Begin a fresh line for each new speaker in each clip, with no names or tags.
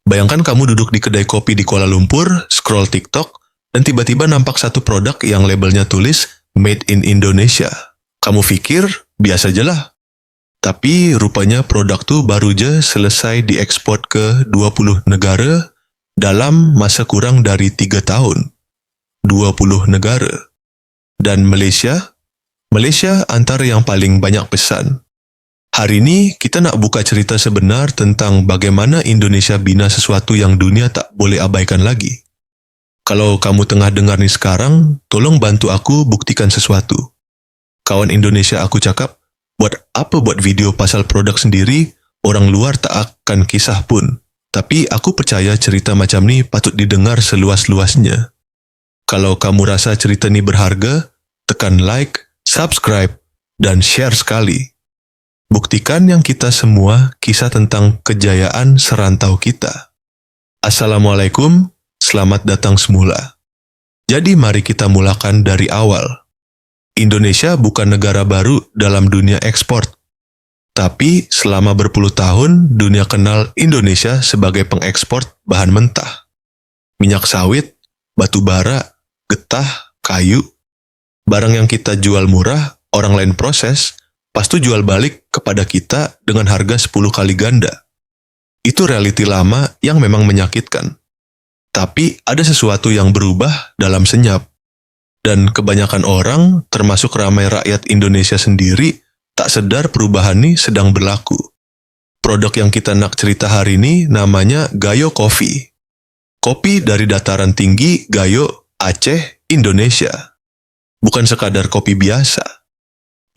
Bayangkan kamu duduk di kedai kopi di Kuala Lumpur, scroll TikTok, dan tiba-tiba nampak satu produk yang labelnya tulis Made in Indonesia. Kamu pikir, biasa aja lah. Tapi rupanya produk tuh baru aja selesai diekspor ke 20 negara dalam masa kurang dari 3 tahun. 20 negara. Dan Malaysia antara yang paling banyak pesan. Hari ini kita nak buka cerita sebenar tentang bagaimana Indonesia bina sesuatu yang dunia tak boleh abaikan lagi. Kalau kamu tengah dengar nih sekarang, tolong bantu aku buktikan sesuatu. Kawan Indonesia aku cakap, buat apa buat video pasal produk sendiri, orang luar tak akan kisah pun. Tapi aku percaya cerita macam ni patut didengar seluas-luasnya. Kalau kamu rasa cerita ni berharga, tekan like, subscribe, dan share sekali. Buktikan yang kita semua kisah tentang kejayaan serantau kita. Assalamualaikum, selamat datang semula. Jadi mari kita mulakan dari awal. Indonesia bukan negara baru dalam dunia ekspor. Tapi selama berpuluh tahun, dunia kenal Indonesia sebagai pengekspor bahan mentah. Minyak sawit, batu bara, getah, kayu. Barang yang kita jual murah, orang lain proses, pas tu jual balik kepada kita dengan harga 10 kali ganda. Itu realiti lama yang memang menyakitkan. Tapi ada sesuatu yang berubah dalam senyap. Dan kebanyakan orang, termasuk ramai rakyat Indonesia sendiri, tak sedar perubahan ini sedang berlaku. Produk yang kita nak cerita hari ini namanya Gayo Coffee. Kopi dari dataran tinggi Gayo, Aceh, Indonesia. Bukan sekadar kopi biasa.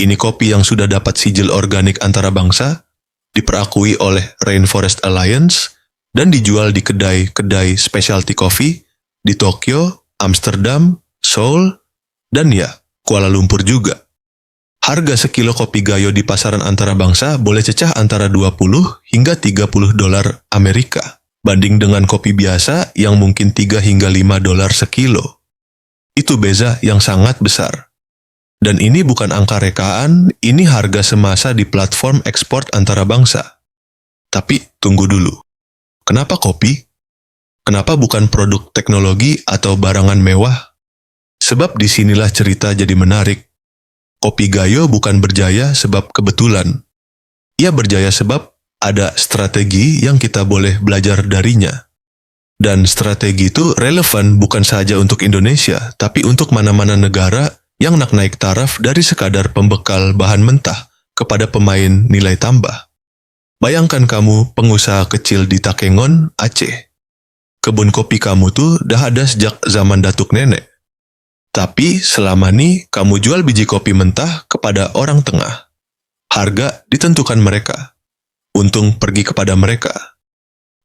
Ini kopi yang sudah dapat sijil organik antarabangsa, diperakui oleh Rainforest Alliance, dan dijual di kedai-kedai specialty coffee di Tokyo, Amsterdam, Seoul, dan ya, Kuala Lumpur juga. Harga sekilo kopi Gayo di pasaran antarabangsa boleh cecah antara 20 hingga 30 dolar Amerika, banding dengan kopi biasa yang mungkin 3 hingga 5 dolar sekilo. Itu beza yang sangat besar. Dan ini bukan angka rekaan, ini harga semasa di platform ekspor antarabangsa. Tapi tunggu dulu. Kenapa kopi? Kenapa bukan produk teknologi atau barangan mewah? Sebab disinilah cerita jadi menarik. Kopi Gayo bukan berjaya sebab kebetulan. Ia berjaya sebab ada strategi yang kita boleh belajar darinya. Dan strategi itu relevan bukan saja untuk Indonesia, tapi untuk mana-mana negara yang nak naik taraf dari sekadar pembekal bahan mentah kepada pemain nilai tambah. Bayangkan kamu pengusaha kecil di Takengon, Aceh. Kebun kopi kamu tuh dah ada sejak zaman datuk nenek. Tapi selama ini kamu jual biji kopi mentah kepada orang tengah. Harga ditentukan mereka. Untung pergi kepada mereka.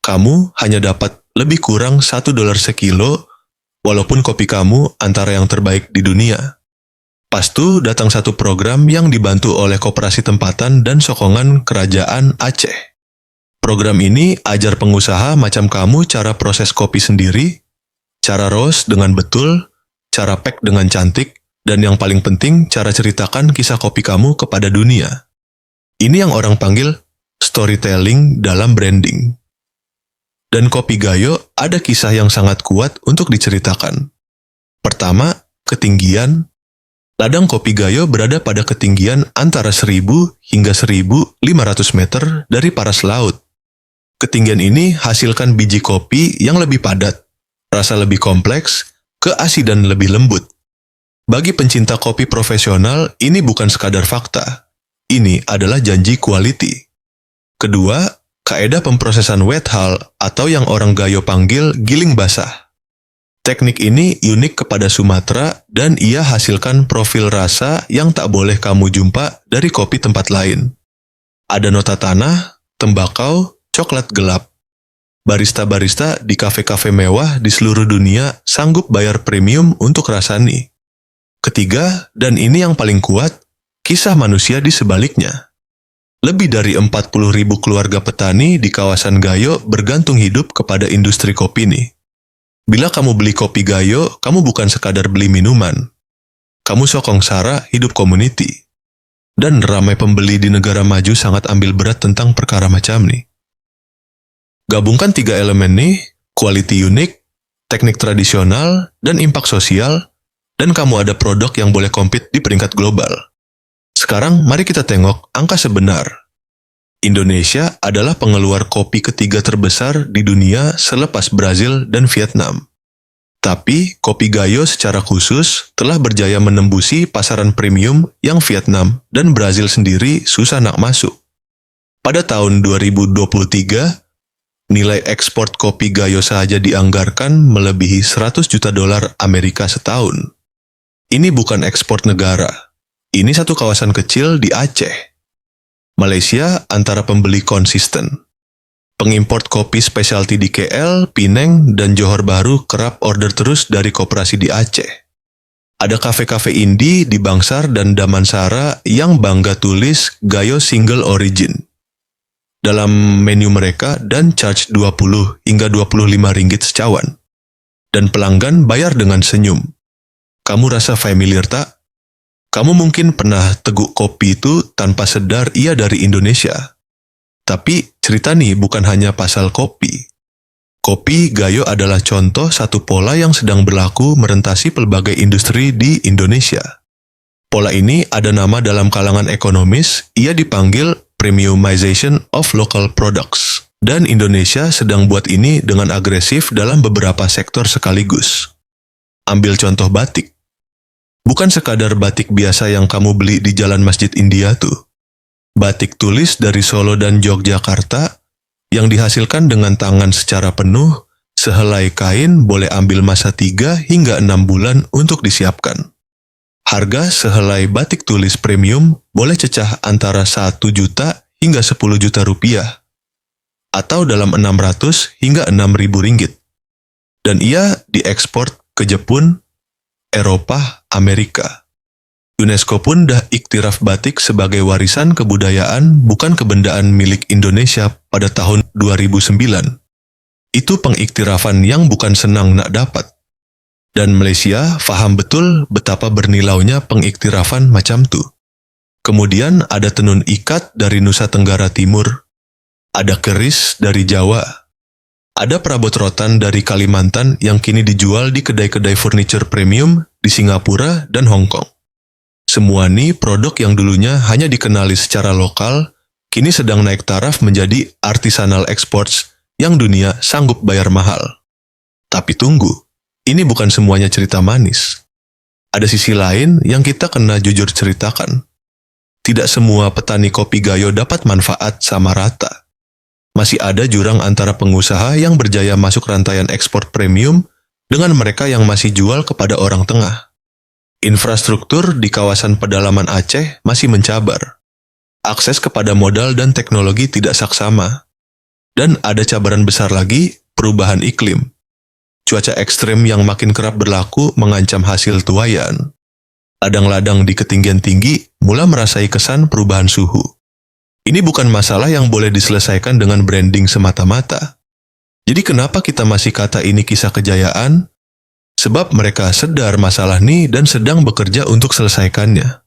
Kamu hanya dapat lebih kurang 1 dolar sekilo, walaupun kopi kamu antara yang terbaik di dunia. Pas tu datang satu program yang dibantu oleh koperasi tempatan dan sokongan kerajaan Aceh. Program ini ajar pengusaha macam kamu cara proses kopi sendiri, cara roast dengan betul, cara pack dengan cantik, dan yang paling penting, cara ceritakan kisah kopi kamu kepada dunia. Ini yang orang panggil storytelling dalam branding. Dan kopi Gayo ada kisah yang sangat kuat untuk diceritakan. Pertama, ketinggian. Ladang kopi Gayo berada pada ketinggian antara 1000 hingga 1500 meter dari paras laut. Ketinggian ini hasilkan biji kopi yang lebih padat, rasa lebih kompleks, keasidan lebih lembut. Bagi pencinta kopi profesional, ini bukan sekadar fakta. Ini adalah janji quality. Kedua, kaedah pemprosesan wet hull atau yang orang Gayo panggil giling basah. Teknik ini unik kepada Sumatera dan ia hasilkan profil rasa yang tak boleh kamu jumpa dari kopi tempat lain. Ada nota tanah, tembakau, coklat gelap. Barista-barista di kafe-kafe mewah di seluruh dunia sanggup bayar premium untuk rasa ini. Ketiga, dan ini yang paling kuat, kisah manusia di sebaliknya. Lebih dari 40.000 keluarga petani di kawasan Gayo bergantung hidup kepada industri kopi ini. Bila kamu beli kopi Gayo, kamu bukan sekadar beli minuman. Kamu sokong sara hidup community. Dan ramai pembeli di negara maju sangat ambil berat tentang perkara macam ini. Gabungkan tiga elemen nih, quality unik, teknik tradisional, dan impact sosial, dan kamu ada produk yang boleh compete di peringkat global. Sekarang mari kita tengok angka sebenar. Indonesia adalah pengeluar kopi ketiga terbesar di dunia selepas Brazil dan Vietnam. Tapi, kopi Gayo secara khusus telah berjaya menembusi pasaran premium yang Vietnam dan Brazil sendiri susah nak masuk. Pada tahun 2023, nilai ekspor kopi Gayo saja dianggarkan melebihi 100 juta dolar Amerika setahun. Ini bukan ekspor negara. Ini satu kawasan kecil di Aceh. Malaysia antara pembeli konsisten. Pengimport kopi spesialty di KL, Pineng, dan Johor Bahru kerap order terus dari koperasi di Aceh. Ada kafe-kafe indie di Bangsar dan Damansara yang bangga tulis Gayo Single Origin dalam menu mereka dan charge 20 hingga 25 ringgit secawan. Dan pelanggan bayar dengan senyum. Kamu rasa familiar tak? Kamu mungkin pernah teguk kopi itu tanpa sadar ia dari Indonesia. Tapi cerita nih bukan hanya pasal kopi. Kopi Gayo adalah contoh satu pola yang sedang berlaku merentasi pelbagai industri di Indonesia. Pola ini ada nama dalam kalangan ekonomis, ia dipanggil premiumization of local products. Dan Indonesia sedang buat ini dengan agresif dalam beberapa sektor sekaligus. Ambil contoh batik. Bukan sekadar batik biasa yang kamu beli di Jalan Masjid India tuh. Batik tulis dari Solo dan Yogyakarta yang dihasilkan dengan tangan secara penuh, sehelai kain boleh ambil masa 3 hingga 6 bulan untuk disiapkan. Harga sehelai batik tulis premium boleh cecah antara 1 juta hingga 10 juta rupiah, atau dalam 600 hingga 6.000 ringgit. Dan ia diekspor ke Jepun, Eropa, Amerika. UNESCO pun dah iktiraf batik sebagai warisan kebudayaan bukan kebendaan milik Indonesia pada tahun 2009. Itu pengiktirafan yang bukan senang nak dapat. Dan Malaysia faham betul betapa bernilainya pengiktirafan macam tu. Kemudian ada tenun ikat dari Nusa Tenggara Timur, ada keris dari Jawa, ada perabot rotan dari Kalimantan yang kini dijual di kedai-kedai furniture premium di Singapura dan Hong Kong. Semua ini produk yang dulunya hanya dikenali secara lokal, kini sedang naik taraf menjadi artisanal exports yang dunia sanggup bayar mahal. Tapi tunggu, ini bukan semuanya cerita manis. Ada sisi lain yang kita kena jujur ceritakan. Tidak semua petani kopi Gayo dapat manfaat sama rata. Masih ada jurang antara pengusaha yang berjaya masuk rantaian ekspor premium dengan mereka yang masih jual kepada orang tengah. Infrastruktur di kawasan pedalaman Aceh masih mencabar. Akses kepada modal dan teknologi tidak saksama. Dan ada cabaran besar lagi, perubahan iklim. Cuaca ekstrem yang makin kerap berlaku mengancam hasil tuayan. Ladang-ladang di ketinggian tinggi mulai merasai kesan perubahan suhu. Ini bukan masalah yang boleh diselesaikan dengan branding semata-mata. Jadi kenapa kita masih kata ini kisah kejayaan? Sebab mereka sedar masalah ini dan sedang bekerja untuk selesaikannya.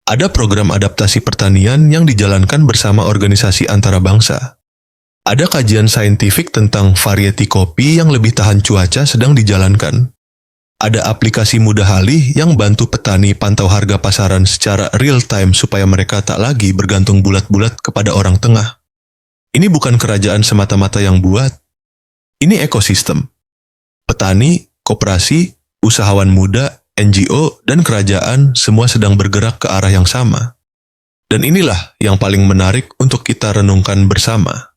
Ada program adaptasi pertanian yang dijalankan bersama organisasi antarabangsa. Ada kajian saintifik tentang varieti kopi yang lebih tahan cuaca sedang dijalankan. Ada aplikasi mudah alih yang bantu petani pantau harga pasaran secara real time supaya mereka tak lagi bergantung bulat-bulat kepada orang tengah. Ini bukan kerajaan semata-mata yang buat. Ini ekosistem. Petani, koperasi, usahawan muda, NGO, dan kerajaan semua sedang bergerak ke arah yang sama. Dan inilah yang paling menarik untuk kita renungkan bersama.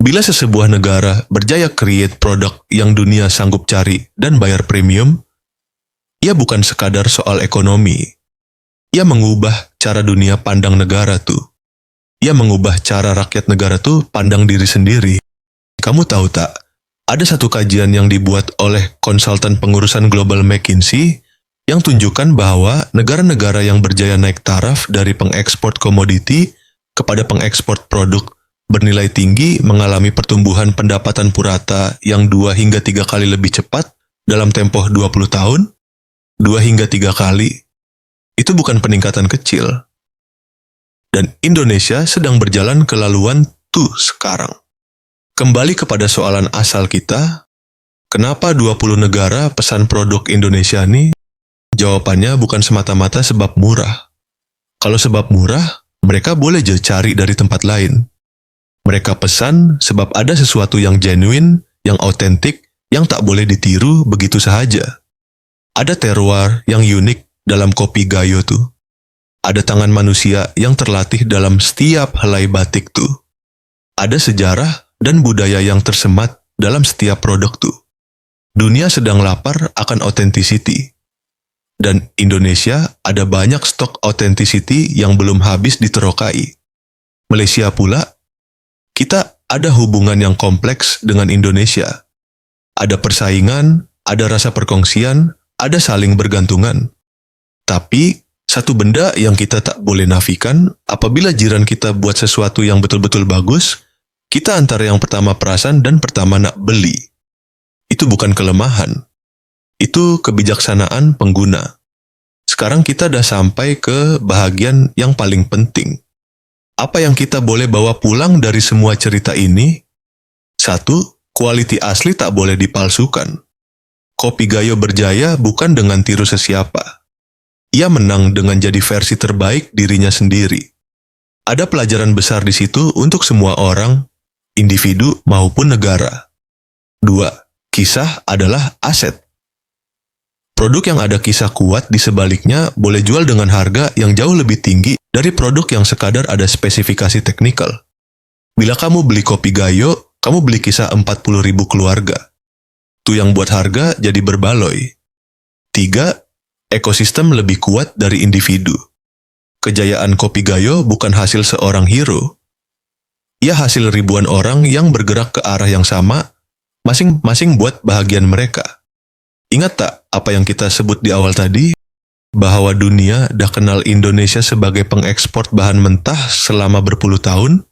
Bila sesebuah negara berjaya create produk yang dunia sanggup cari dan bayar premium, ia bukan sekadar soal ekonomi. Ia mengubah cara dunia pandang negara tuh. Ia mengubah cara rakyat negara tuh pandang diri sendiri. Kamu tahu tak, ada satu kajian yang dibuat oleh konsultan pengurusan global McKinsey yang tunjukkan bahwa negara-negara yang berjaya naik taraf dari pengekspor komoditi kepada pengekspor produk bernilai tinggi mengalami pertumbuhan pendapatan purata yang 2 hingga 3 kali lebih cepat dalam tempoh 20 tahun. 2 hingga 3 kali, itu bukan peningkatan kecil. Dan Indonesia sedang berjalan ke laluan tuh sekarang. Kembali kepada soalan asal kita, kenapa 20 negara pesan produk Indonesia nih? Jawabannya bukan semata-mata sebab murah. Kalau sebab murah, mereka boleh aja cari dari tempat lain. Mereka pesan sebab ada sesuatu yang genuine, yang autentik, yang tak boleh ditiru begitu saja. Ada terroir yang unik dalam kopi Gayo tuh. Ada tangan manusia yang terlatih dalam setiap helai batik tuh. Ada sejarah dan budaya yang tersemat dalam setiap produk tuh. Dunia sedang lapar akan authenticity. Dan Indonesia ada banyak stok authenticity yang belum habis diterokai. Malaysia pula, kita ada hubungan yang kompleks dengan Indonesia. Ada persaingan, ada rasa perkongsian, ada saling bergantungan. Tapi, satu benda yang kita tak boleh nafikan, apabila jiran kita buat sesuatu yang betul-betul bagus, kita antara yang pertama perasan dan pertama nak beli. Itu bukan kelemahan. Itu kebijaksanaan pengguna. Sekarang kita dah sampai ke bahagian yang paling penting. Apa yang kita boleh bawa pulang dari semua cerita ini? 1. Kualiti asli tak boleh dipalsukan. Kopi Gayo berjaya bukan dengan tiru sesiapa. Ia menang dengan jadi versi terbaik dirinya sendiri. Ada pelajaran besar di situ untuk semua orang, individu maupun negara. 2. Kisah adalah aset. Produk yang ada kisah kuat di sebaliknya boleh jual dengan harga yang jauh lebih tinggi dari produk yang sekadar ada spesifikasi teknikal. Bila kamu beli kopi Gayo, kamu beli kisah 40.000 keluarga. Itu yang buat harga jadi berbaloi. 3. Ekosistem lebih kuat dari individu. Kejayaan kopi Gayo bukan hasil seorang hero. Ia hasil ribuan orang yang bergerak ke arah yang sama, masing-masing buat bahagian mereka. Ingat tak apa yang kita sebut di awal tadi? Bahwa dunia dah kenal Indonesia sebagai pengekspor bahan mentah selama berpuluh tahun?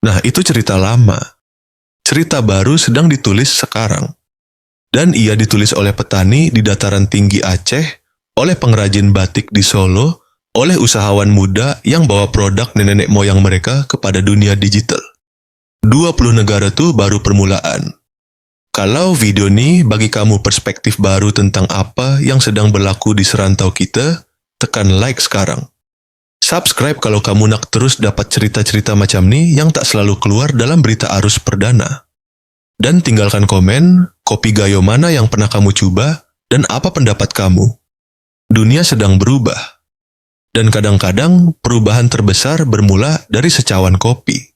Nah, itu cerita lama. Cerita baru sedang ditulis sekarang. Dan ia ditulis oleh petani di dataran tinggi Aceh, oleh pengrajin batik di Solo, oleh usahawan muda yang bawa produk nenek moyang mereka kepada dunia digital. 20 negara tuh baru permulaan. Kalau video ini bagi kamu perspektif baru tentang apa yang sedang berlaku di serantau kita, tekan like sekarang. Subscribe kalau kamu nak terus dapat cerita-cerita macam ini yang tak selalu keluar dalam berita arus perdana. Dan tinggalkan komen, kopi Gayo mana yang pernah kamu coba, dan apa pendapat kamu. Dunia sedang berubah. Dan kadang-kadang perubahan terbesar bermula dari secawan kopi.